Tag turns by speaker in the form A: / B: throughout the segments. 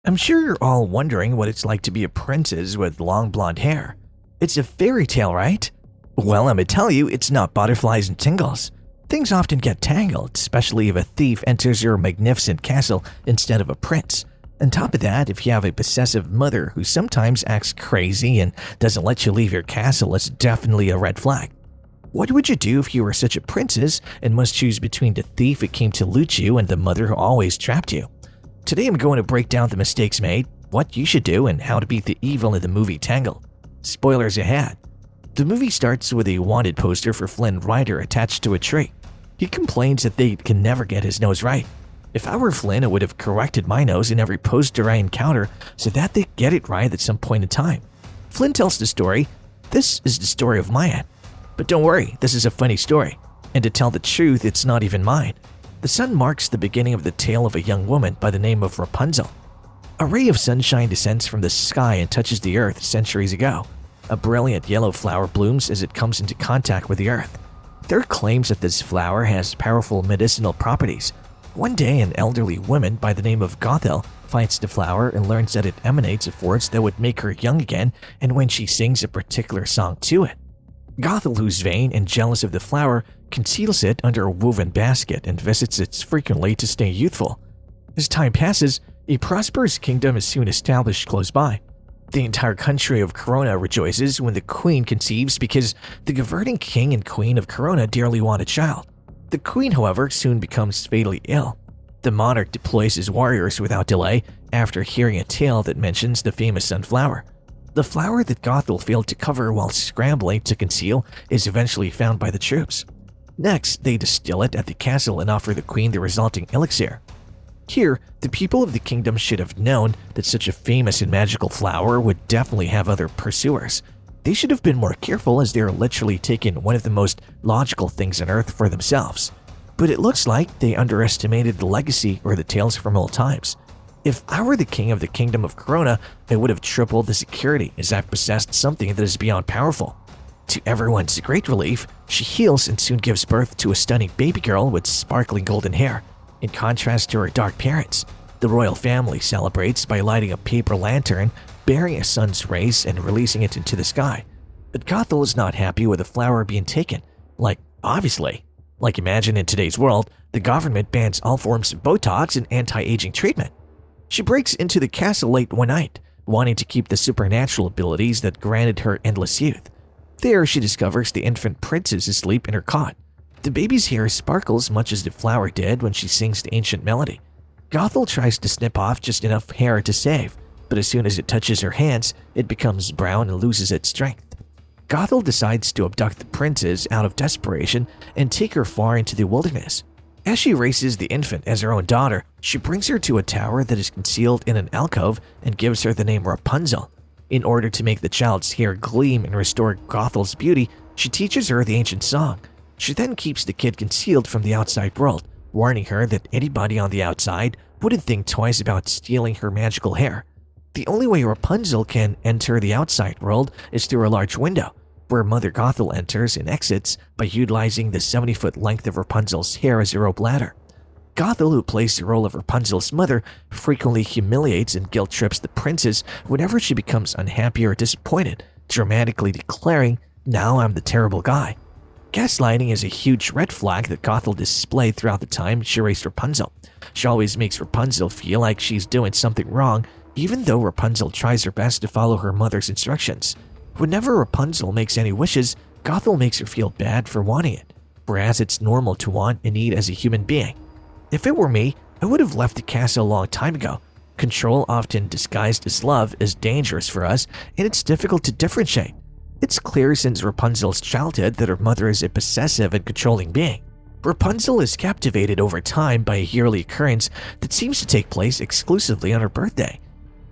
A: I'm sure you're all wondering what it's like to be a princess with long blonde hair. It's a fairy tale, right? Well, I'm gonna tell you, it's not butterflies and tingles. Things often get tangled, especially if a thief enters your magnificent castle instead of a prince. On top of that, if you have a possessive mother who sometimes acts crazy and doesn't let you leave your castle, it's definitely a red flag. What would you do if you were such a princess and must choose between the thief who came to loot you and the mother who always trapped you? Today I'm going to break down the mistakes made, what you should do, and how to beat the evil in the movie Tangled. Spoilers ahead. The movie starts with a wanted poster for Flynn Rider attached to a tree. He complains that they can never get his nose right. If I were Flynn, I would have corrected my nose in every poster I encounter so that they get it right at some point in time. Flynn tells the story. This is the story of my aunt. But don't worry, this is a funny story. And to tell the truth, it's not even mine. The sun marks the beginning of the tale of a young woman by the name of Rapunzel. A ray of sunshine descends from the sky and touches the earth centuries ago. A brilliant yellow flower blooms as it comes into contact with the earth. There are claims that this flower has powerful medicinal properties. One day, an elderly woman by the name of Gothel finds the flower and learns that it emanates a force that would make her young again and when she sings a particular song to it. Gothel, who's vain and jealous of the flower, conceals it under a woven basket and visits it frequently to stay youthful. As time passes, a prosperous kingdom is soon established close by. The entire country of Corona rejoices when the queen conceives because the governing king and queen of Corona dearly want a child. The queen, however, soon becomes fatally ill. The monarch deploys his warriors without delay after hearing a tale that mentions the famous sunflower. The flower that Gothel failed to cover while scrambling to conceal is eventually found by the troops. Next, they distill it at the castle and offer the queen the resulting elixir. Here, the people of the kingdom should have known that such a famous and magical flower would definitely have other pursuers. They should have been more careful as they are literally taking one of the most logical things on earth for themselves. But it looks like they underestimated the legacy or the tales from old times. If I were the king of the kingdom of Corona, I would have tripled the security as I've possessed something that is beyond powerful. To everyone's great relief, she heals and soon gives birth to a stunning baby girl with sparkling golden hair. In contrast to her dark parents, the royal family celebrates by lighting a paper lantern, bearing a sun's rays and releasing it into the sky. But Gothel is not happy with the flower being taken. Obviously. Imagine in today's world, the government bans all forms of Botox and anti-aging treatment. She breaks into the castle late one night, wanting to keep the supernatural abilities that granted her endless youth. There, she discovers the infant princess asleep in her cot. The baby's hair sparkles much as the flower did when she sings the ancient melody. Gothel tries to snip off just enough hair to save, but as soon as it touches her hands, it becomes brown and loses its strength. Gothel decides to abduct the princess out of desperation and take her far into the wilderness. As she raises the infant as her own daughter, she brings her to a tower that is concealed in an alcove and gives her the name Rapunzel. In order to make the child's hair gleam and restore Gothel's beauty, she teaches her the ancient song. She then keeps the kid concealed from the outside world, warning her that anybody on the outside wouldn't think twice about stealing her magical hair. The only way Rapunzel can enter the outside world is through a large window, where Mother Gothel enters and exits by utilizing the 70-foot length of Rapunzel's hair as a rope ladder. Gothel, who plays the role of Rapunzel's mother, frequently humiliates and guilt-trips the princess whenever she becomes unhappy or disappointed, dramatically declaring, "Now I'm the terrible guy." Gaslighting is a huge red flag that Gothel displayed throughout the time she raised Rapunzel. She always makes Rapunzel feel like she's doing something wrong, even though Rapunzel tries her best to follow her mother's instructions. Whenever Rapunzel makes any wishes, Gothel makes her feel bad for wanting it, whereas it's normal to want and need as a human being. If it were me, I would have left the castle a long time ago. Control, often disguised as love, is dangerous for us, and it's difficult to differentiate. It's clear since Rapunzel's childhood that her mother is a possessive and controlling being. Rapunzel is captivated over time by a yearly occurrence that seems to take place exclusively on her birthday.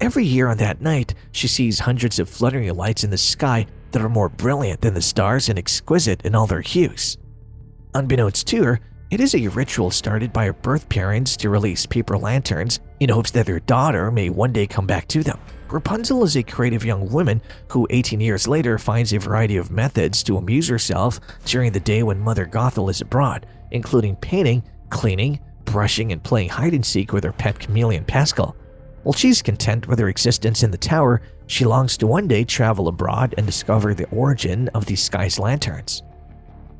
A: Every year on that night, she sees hundreds of fluttering lights in the sky that are more brilliant than the stars and exquisite in all their hues. Unbeknownst to her, it is a ritual started by her birth parents to release paper lanterns in hopes that their daughter may one day come back to them. Rapunzel is a creative young woman who 18 years later finds a variety of methods to amuse herself during the day when Mother Gothel is abroad, including painting, cleaning, brushing, and playing hide-and-seek with her pet chameleon Pascal. While she's content with her existence in the tower, she longs to one day travel abroad and discover the origin of the sky's lanterns.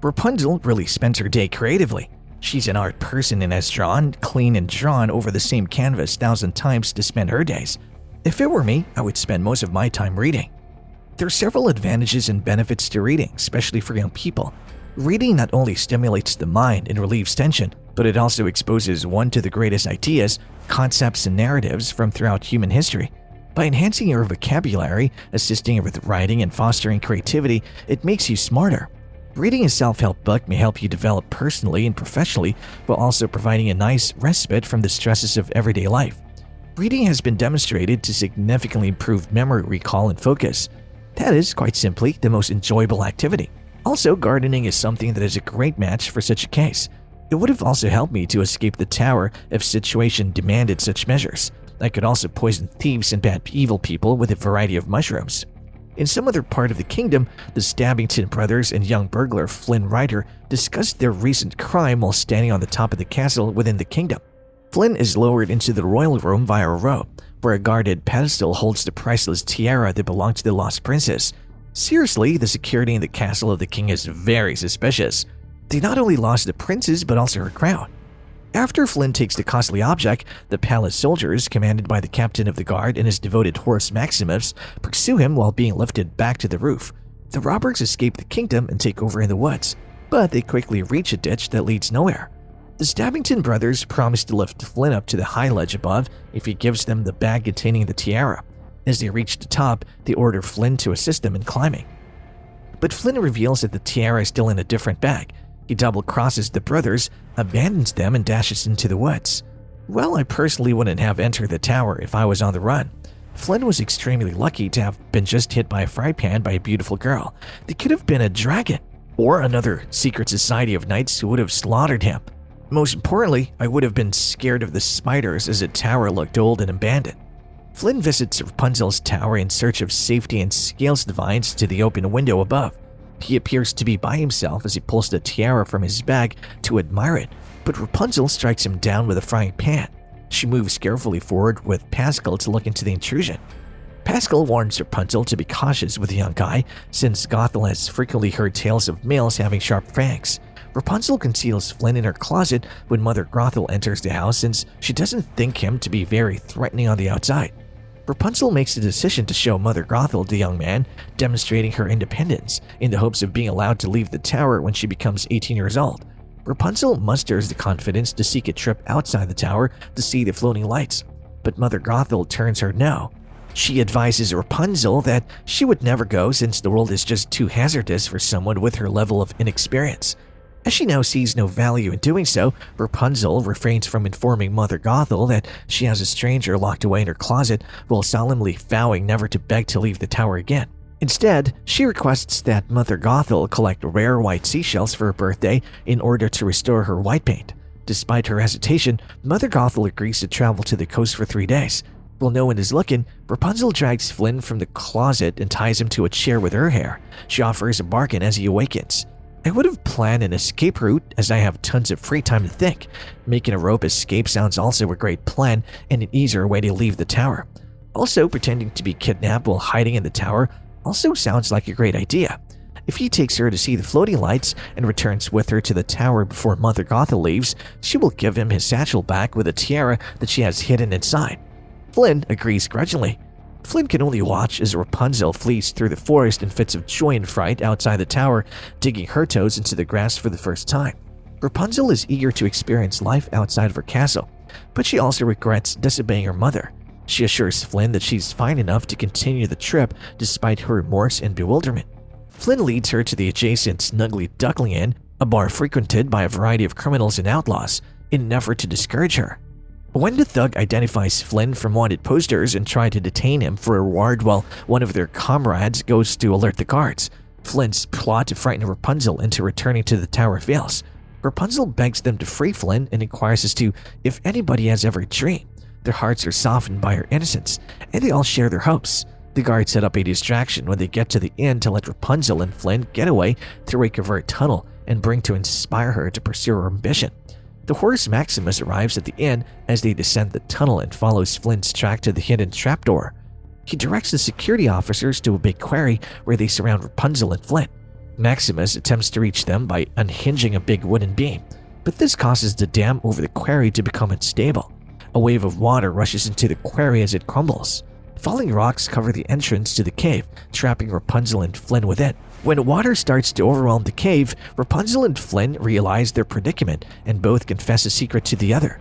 A: Rapunzel really spends her day creatively. She's an art person and has clean and drawn over the same canvas 1,000 times to spend her days. If it were me, I would spend most of my time reading. There are several advantages and benefits to reading, especially for young people. Reading not only stimulates the mind and relieves tension, but it also exposes one to the greatest ideas, concepts, and narratives from throughout human history. By enhancing your vocabulary, assisting with writing, and fostering creativity, it makes you smarter. Reading a self-help book may help you develop personally and professionally, while also providing a nice respite from the stresses of everyday life. Reading has been demonstrated to significantly improve memory recall and focus. That is, quite simply, the most enjoyable activity. Also, gardening is something that is a great match for such a case. It would have also helped me to escape the tower if situation demanded such measures. I could also poison thieves and bad evil people with a variety of mushrooms. In some other part of the kingdom, the Stabbington brothers and young burglar Flynn Rider discussed their recent crime while standing on the top of the castle within the kingdom. Flynn is lowered into the royal room via a rope, where a guarded pedestal holds the priceless tiara that belonged to the lost princess. Seriously, the security in the castle of the king is very suspicious. They not only lost the princess but also her crown. After Flynn takes the costly object, the palace soldiers, commanded by the captain of the guard and his devoted horse Maximus, pursue him while being lifted back to the roof. The robbers escape the kingdom and take over in the woods, but they quickly reach a ditch that leads nowhere. The Stabbington brothers promise to lift Flynn up to the high ledge above if he gives them the bag containing the tiara. As they reach the top, they order Flynn to assist them in climbing. But Flynn reveals that the tiara is still in a different bag. He double-crosses the brothers, abandons them, and dashes into the woods. Well, I personally wouldn't have entered the tower if I was on the run. Flynn was extremely lucky to have been just hit by a fry pan by a beautiful girl. They could have been a dragon, or another secret society of knights who would have slaughtered him. Most importantly, I would have been scared of the spiders as the tower looked old and abandoned. Flynn visits Rapunzel's tower in search of safety and scales the vines to the open window above. He appears to be by himself as he pulls the tiara from his bag to admire it, but Rapunzel strikes him down with a frying pan. She moves carefully forward with Pascal to look into the intrusion. Pascal warns Rapunzel to be cautious with the young guy, since Gothel has frequently heard tales of males having sharp fangs. Rapunzel conceals Flynn in her closet when Mother Gothel enters the house, since she doesn't think him to be very threatening on the outside. Rapunzel makes the decision to show Mother Gothel the young man, demonstrating her independence in the hopes of being allowed to leave the tower when she becomes 18 years old. Rapunzel musters the confidence to seek a trip outside the tower to see the floating lights, but Mother Gothel turns her no. She advises Rapunzel that she would never go since the world is just too hazardous for someone with her level of inexperience. As she now sees no value in doing so, Rapunzel refrains from informing Mother Gothel that she has a stranger locked away in her closet while solemnly vowing never to beg to leave the tower again. Instead, she requests that Mother Gothel collect rare white seashells for her birthday in order to restore her white paint. Despite her hesitation, Mother Gothel agrees to travel to the coast for 3 days. While no one is looking, Rapunzel drags Flynn from the closet and ties him to a chair with her hair. She offers a bargain as he awakens. I would have planned an escape route as I have tons of free time to think. Making a rope escape sounds also a great plan and an easier way to leave the tower. Also, pretending to be kidnapped while hiding in the tower also sounds like a great idea. If he takes her to see the floating lights and returns with her to the tower before Mother Gothel leaves, she will give him his satchel back with a tiara that she has hidden inside. Flynn agrees grudgingly. Flynn can only watch as Rapunzel flees through the forest in fits of joy and fright outside the tower, digging her toes into the grass for the first time. Rapunzel is eager to experience life outside of her castle, but she also regrets disobeying her mother. She assures Flynn that she's fine enough to continue the trip despite her remorse and bewilderment. Flynn leads her to the adjacent Snuggly Duckling Inn, a bar frequented by a variety of criminals and outlaws, in an effort to discourage her. When the thug identifies Flynn from wanted posters and tries to detain him for a reward while one of their comrades goes to alert the guards, Flynn's plot to frighten Rapunzel into returning to the tower fails. Rapunzel begs them to free Flynn and inquires as to if anybody has ever dreamed. Their hearts are softened by her innocence, and they all share their hopes. The guards set up a distraction when they get to the inn to let Rapunzel and Flynn get away through a covert tunnel and bring to inspire her to pursue her ambition. The horse Maximus arrives at the inn as they descend the tunnel and follows Flynn's track to the hidden trapdoor. He directs the security officers to a big quarry where they surround Rapunzel and Flynn. Maximus attempts to reach them by unhinging a big wooden beam, but this causes the dam over the quarry to become unstable. A wave of water rushes into the quarry as it crumbles. Falling rocks cover the entrance to the cave, trapping Rapunzel and Flynn within. When water starts to overwhelm the cave, Rapunzel and Flynn realize their predicament and both confess a secret to the other.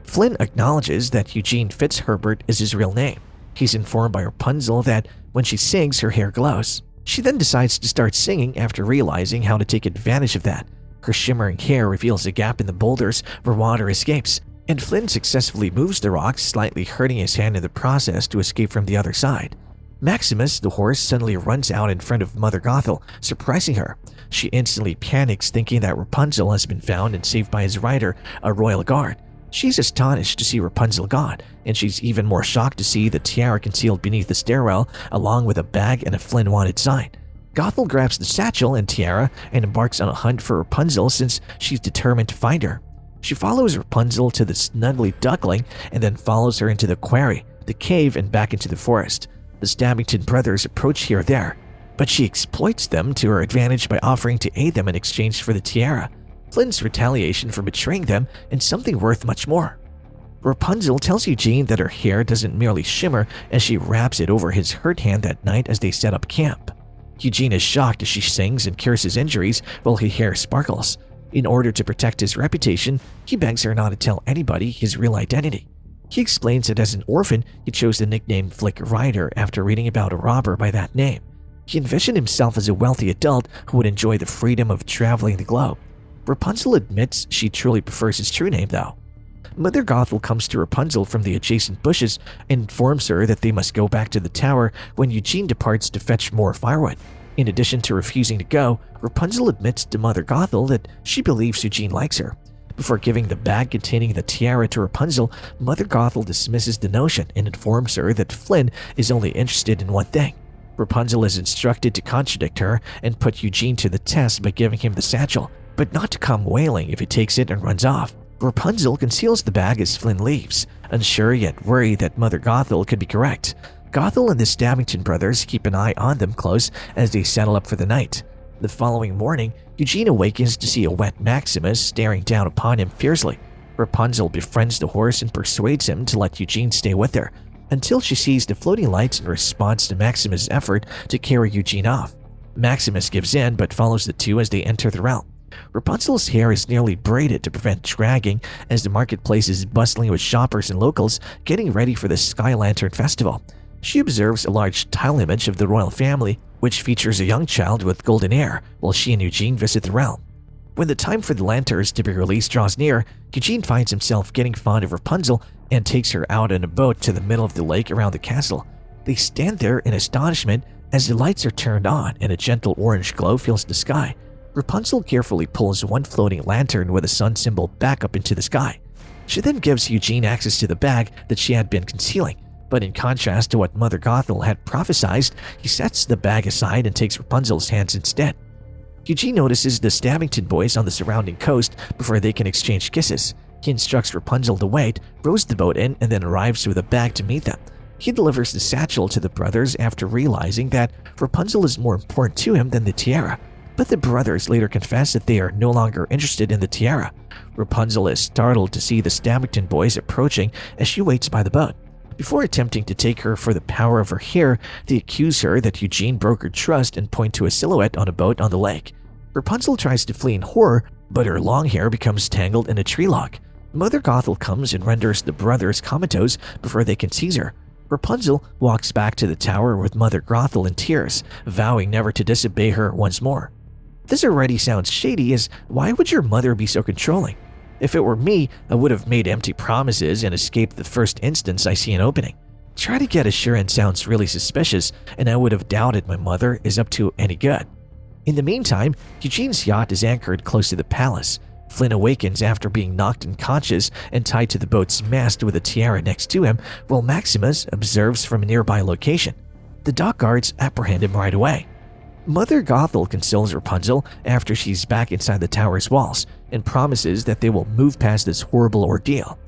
A: Flynn acknowledges that Eugene Fitzherbert is his real name. He's informed by Rapunzel that when she sings, her hair glows. She then decides to start singing after realizing how to take advantage of that. Her shimmering hair reveals a gap in the boulders where water escapes, and Flynn successfully moves the rocks, slightly hurting his hand in the process to escape from the other side. Maximus, the horse, suddenly runs out in front of Mother Gothel, surprising her. She instantly panics, thinking that Rapunzel has been found and saved by his rider, a royal guard. She's astonished to see Rapunzel gone, and she's even more shocked to see the tiara concealed beneath the stairwell, along with a bag and a Flynn wanted sign. Gothel grabs the satchel and tiara and embarks on a hunt for Rapunzel since she's determined to find her. She follows Rapunzel to the Snuggly Duckling and then follows her into the quarry, the cave, and back into the forest. The Stabbington brothers approach here or there, but she exploits them to her advantage by offering to aid them in exchange for the tiara, Flynn's retaliation for betraying them, and something worth much more. Rapunzel tells Eugene that her hair doesn't merely shimmer as she wraps it over his hurt hand that night as they set up camp. Eugene is shocked as she sings and cures his injuries while her hair sparkles. In order to protect his reputation, he begs her not to tell anybody his real identity. He explains that as an orphan, he chose the nickname Flynn Rider after reading about a robber by that name. He envisioned himself as a wealthy adult who would enjoy the freedom of traveling the globe. Rapunzel admits she truly prefers his true name, though. Mother Gothel comes to Rapunzel from the adjacent bushes and informs her that they must go back to the tower when Eugene departs to fetch more firewood. In addition to refusing to go, Rapunzel admits to Mother Gothel that she believes Eugene likes her. Before giving the bag containing the tiara to Rapunzel, Mother Gothel dismisses the notion and informs her that Flynn is only interested in one thing. Rapunzel is instructed to contradict her and put Eugene to the test by giving him the satchel, but not to come wailing if he takes it and runs off. Rapunzel conceals the bag as Flynn leaves, unsure yet worried that Mother Gothel could be correct. Gothel and the Stabbington brothers keep an eye on them close as they settle up for the night. The following morning, Eugene awakens to see a wet Maximus staring down upon him fiercely. Rapunzel befriends the horse and persuades him to let Eugene stay with her, until she sees the floating lights in response to Maximus' effort to carry Eugene off. Maximus gives in but follows the two as they enter the realm. Rapunzel's hair is nearly braided to prevent dragging as the marketplace is bustling with shoppers and locals getting ready for the Sky Lantern Festival. She observes a large tile image of the royal family, which features a young child with golden hair, while she and Eugene visit the realm. When the time for the lanterns to be released draws near, Eugene finds himself getting fond of Rapunzel and takes her out in a boat to the middle of the lake around the castle. They stand there in astonishment as the lights are turned on and a gentle orange glow fills the sky. Rapunzel carefully pulls one floating lantern with a sun symbol back up into the sky. She then gives Eugene access to the bag that she had been concealing, but in contrast to what Mother Gothel had prophesied, he sets the bag aside and takes Rapunzel's hands instead. Eugene notices the Stabbington boys on the surrounding coast before they can exchange kisses. He instructs Rapunzel to wait, rows the boat in, and then arrives with a bag to meet them. He delivers the satchel to the brothers after realizing that Rapunzel is more important to him than the tiara. But the brothers later confess that they are no longer interested in the tiara. Rapunzel is startled to see the Stabbington boys approaching as she waits by the boat. Before attempting to take her for the power of her hair, they accuse her that Eugene broke her trust and point to a silhouette on a boat on the lake. Rapunzel tries to flee in horror, but her long hair becomes tangled in a tree log. Mother Gothel comes and renders the brothers comatose before they can seize her. Rapunzel walks back to the tower with Mother Gothel in tears, vowing never to disobey her once more. This already sounds shady, as why would your mother be so controlling? If it were me, I would have made empty promises and escaped the first instance I see an opening. Try to get assurance sounds really suspicious, and I would have doubted my mother is up to any good. In the meantime, Eugene's yacht is anchored close to the palace. Flynn awakens after being knocked unconscious and tied to the boat's mast with a tiara next to him, while Maximus observes from a nearby location. The dock guards apprehend him right away. Mother Gothel consoles Rapunzel after she's back inside the tower's walls and promises that they will move past this horrible ordeal.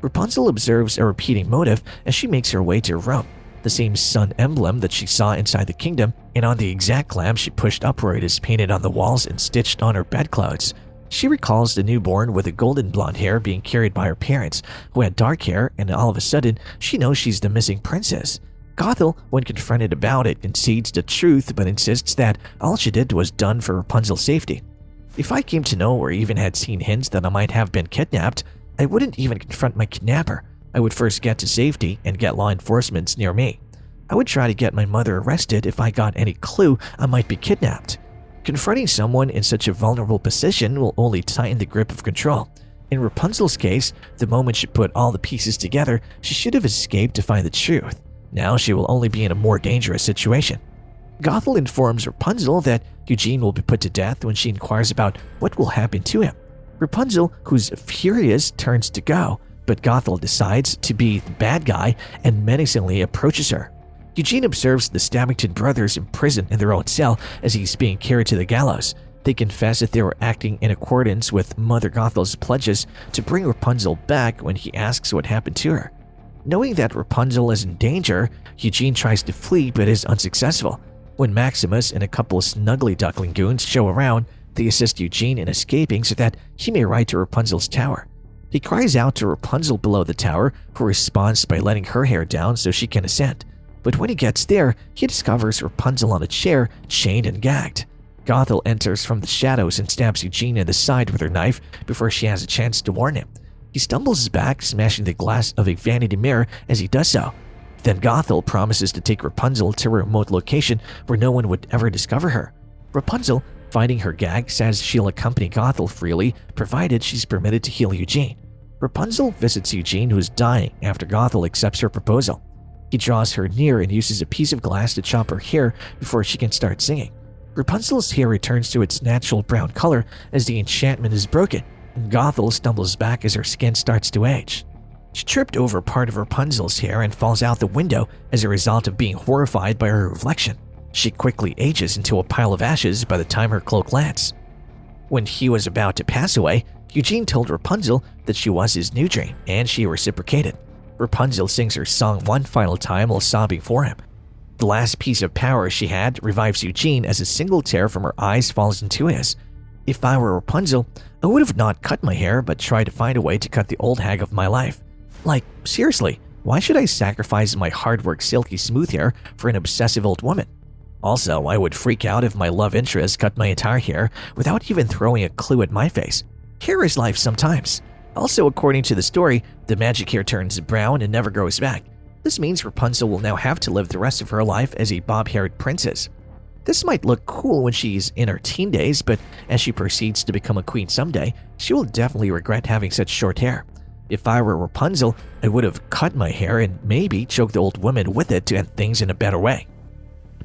A: Rapunzel observes a repeating motive as she makes her way to Rome, the same sun emblem that she saw inside the kingdom, and on the exact lamp she pushed upward is painted on the walls and stitched on her bedclothes. She recalls the newborn with the golden blonde hair being carried by her parents, who had dark hair, and all of a sudden, she knows she's the missing princess. Gothel, when confronted about it, concedes the truth but insists that all she did was done for Rapunzel's safety. If I came to know or even had seen hints that I might have been kidnapped, I wouldn't even confront my kidnapper. I would first get to safety and get law enforcement near me. I would try to get my mother arrested if I got any clue I might be kidnapped. Confronting someone in such a vulnerable position will only tighten the grip of control. In Rapunzel's case, the moment she put all the pieces together, she should have escaped to find the truth. Now she will only be in a more dangerous situation. Gothel informs Rapunzel that Eugene will be put to death when she inquires about what will happen to him. Rapunzel, who's furious, turns to go, but Gothel decides to be the bad guy and menacingly approaches her. Eugene observes the Stabbington brothers imprisoned in their own cell as he's being carried to the gallows. They confess that they were acting in accordance with Mother Gothel's pledges to bring Rapunzel back when he asks what happened to her. Knowing that Rapunzel is in danger, Eugene tries to flee but is unsuccessful. When Maximus and a couple of Snuggly Duckling goons show around, they assist Eugene in escaping so that he may ride to Rapunzel's tower. He cries out to Rapunzel below the tower, who responds by letting her hair down so she can ascend. But when he gets there, he discovers Rapunzel on a chair, chained and gagged. Gothel enters from the shadows and stabs Eugene in the side with her knife before she has a chance to warn him. He stumbles back, smashing the glass of a vanity mirror as he does so. Then Gothel promises to take Rapunzel to a remote location where no one would ever discover her. Rapunzel, finding her gag, says she'll accompany Gothel freely, provided she's permitted to heal Eugene. Rapunzel visits Eugene, who is dying, after Gothel accepts her proposal. He draws her near and uses a piece of glass to chop her hair before she can start singing. Rapunzel's hair returns to its natural brown color as the enchantment is broken, and Gothel stumbles back as her skin starts to age. She tripped over part of Rapunzel's hair and falls out the window as a result of being horrified by her reflection. She quickly ages into a pile of ashes by the time her cloak lands. When he was about to pass away, Eugene told Rapunzel that she was his new dream, and she reciprocated. Rapunzel sings her song one final time while sobbing for him. The last piece of power she had revives Eugene as a single tear from her eyes falls into his. If I were Rapunzel, I would have not cut my hair but tried to find a way to cut the old hag of my life. Like, seriously, why should I sacrifice my hard-worked silky smooth hair for an obsessive old woman? Also, I would freak out if my love interest cut my entire hair without even throwing a clue at my face. Hair is life sometimes. Also, according to the story, the magic hair turns brown and never grows back. This means Rapunzel will now have to live the rest of her life as a bob-haired princess. This might look cool when she's in her teen days, but as she proceeds to become a queen someday, she will definitely regret having such short hair. If I were Rapunzel, I would have cut my hair and maybe choked the old woman with it to end things in a better way.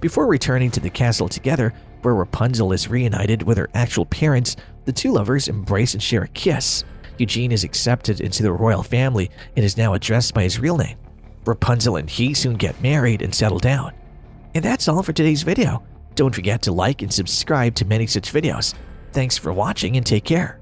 A: Before returning to the castle together, where Rapunzel is reunited with her actual parents, the two lovers embrace and share a kiss. Eugene is accepted into the royal family and is now addressed by his real name. Rapunzel and he soon get married and settle down. And that's all for today's video. Don't forget to like and subscribe to many such videos. Thanks for watching and take care.